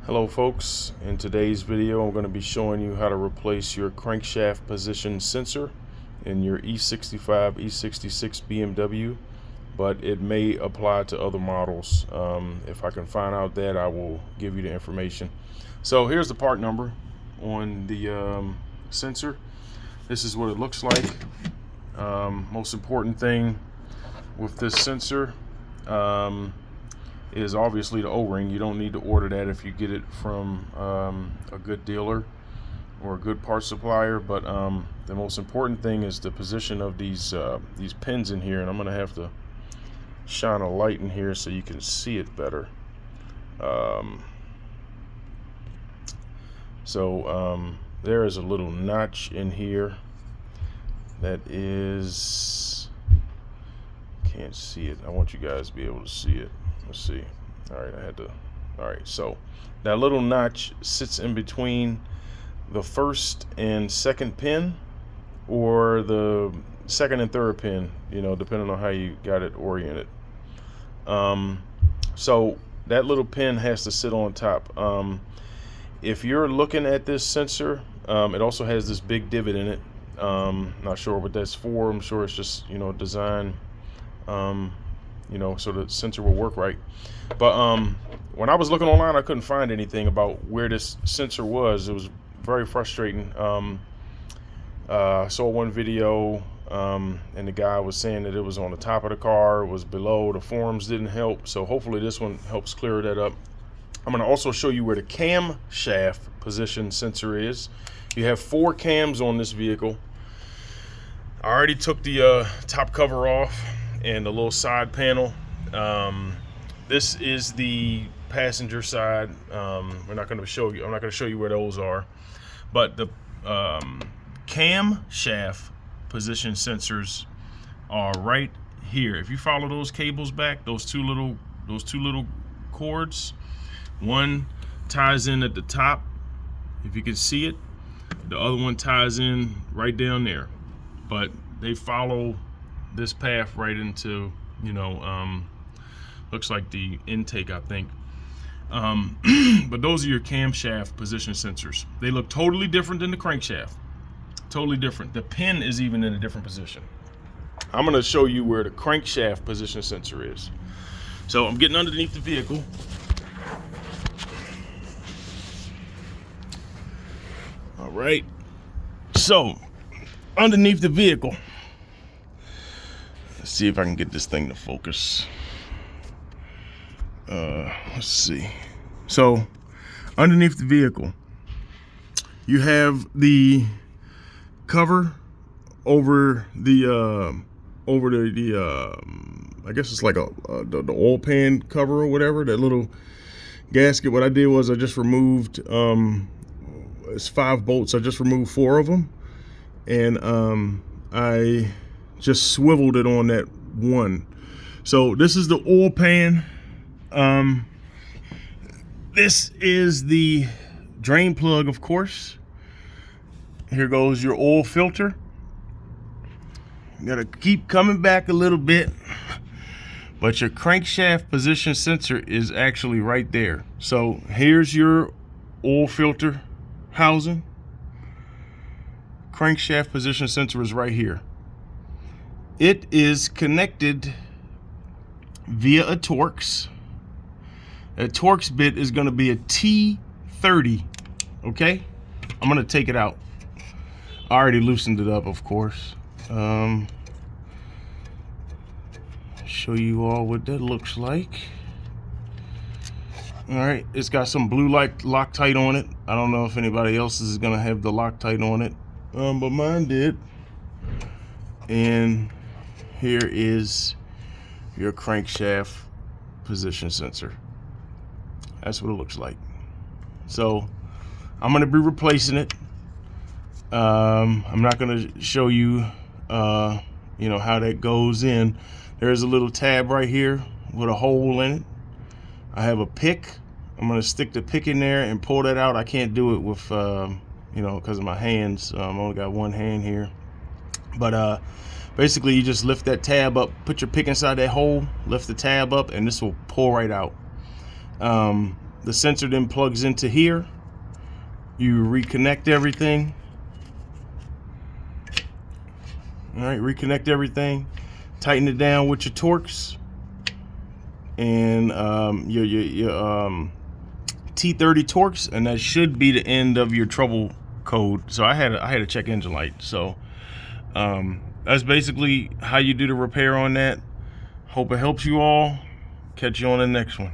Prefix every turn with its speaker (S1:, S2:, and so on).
S1: Hello folks, in today's video I'm going to be showing you how to replace your crankshaft position sensor in your E65, E66 BMW, but it may apply to other models. If I can find out that, I will give you the information. So here's the part number on the sensor. This is what it looks like. Most important thing with this sensor is obviously the O-ring. You don't need to order that if you get it from a good dealer or a good parts supplier, but the most important thing is the position of these pins in here, and I'm gonna have to shine a light in here so you can see it better. There is a little notch in here that is, can't see it. I want you guys to be able to see it. Let's see. All right, so that little notch sits in between the first and second pin, or the second and third pin, depending on how you got it oriented. So that little pin has to sit on top. If you're looking at this sensor, it also has this big divot in it. Not sure what that's for. I'm sure it's just design, so the sensor will work right. But when I was looking online, I couldn't find anything about where this sensor was. It was very frustrating. I saw one video, and the guy was saying that it was on the top of the car, it was below. The forums didn't help, so hopefully this one helps clear that up. I'm going to also show you where the camshaft position sensor is. You have 4 cams on this vehicle. I already took the top cover off and the little side panel. This is the passenger side. I'm not going to show you where those are, but the camshaft position sensors are right here. If you follow those cables back, those two little cords, one ties in at the top, if you can see it. The other one ties in right down there, but they follow this path right into, looks like the intake, I think. But those are your camshaft position sensors. They look totally different than the crankshaft. Totally different. The pin is even in a different position. I'm going to show you where the crankshaft position sensor is. So I'm getting underneath the vehicle. All right. So underneath the vehicle, let's see if I can get this thing to focus. Let's see. So underneath the vehicle, you have the cover over the I guess it's like the oil pan cover or whatever, that little gasket. What I did was I just removed it's 5 bolts. I just removed 4 of them, and I just swiveled it on that one. So this is the oil pan. This is the drain plug, of course. Here goes your oil filter. You gotta keep coming back a little bit, but your crankshaft position sensor is actually right there. So here's your oil filter housing. Crankshaft position sensor is right here. It is connected via a Torx. A Torx bit is going to be a T30. Okay, I'm going to take it out. I already loosened it up, of course. Show you all what that looks like. All right, it's got some blue Loctite on it. I don't know if anybody else is going to have the Loctite on it, but mine did. And here is your crankshaft position sensor. That's what it looks like. So I'm going to be replacing it. I'm not going to show you, how that goes in. There's a little tab right here with a hole in it. I have a pick. I'm going to stick the pick in there and pull that out. I can't do it with, because of my hands. I've only got one hand here. But basically, you just lift that tab up, put your pick inside that hole, lift the tab up, and this will pull right out. The sensor then plugs into here. You reconnect everything. All right, reconnect everything. Tighten it down with your Torx and your T30 Torx, and that should be the end of your trouble code. So I had to check engine light. So that's basically how you do the repair on that. Hope it helps you all. Catch you on the next one.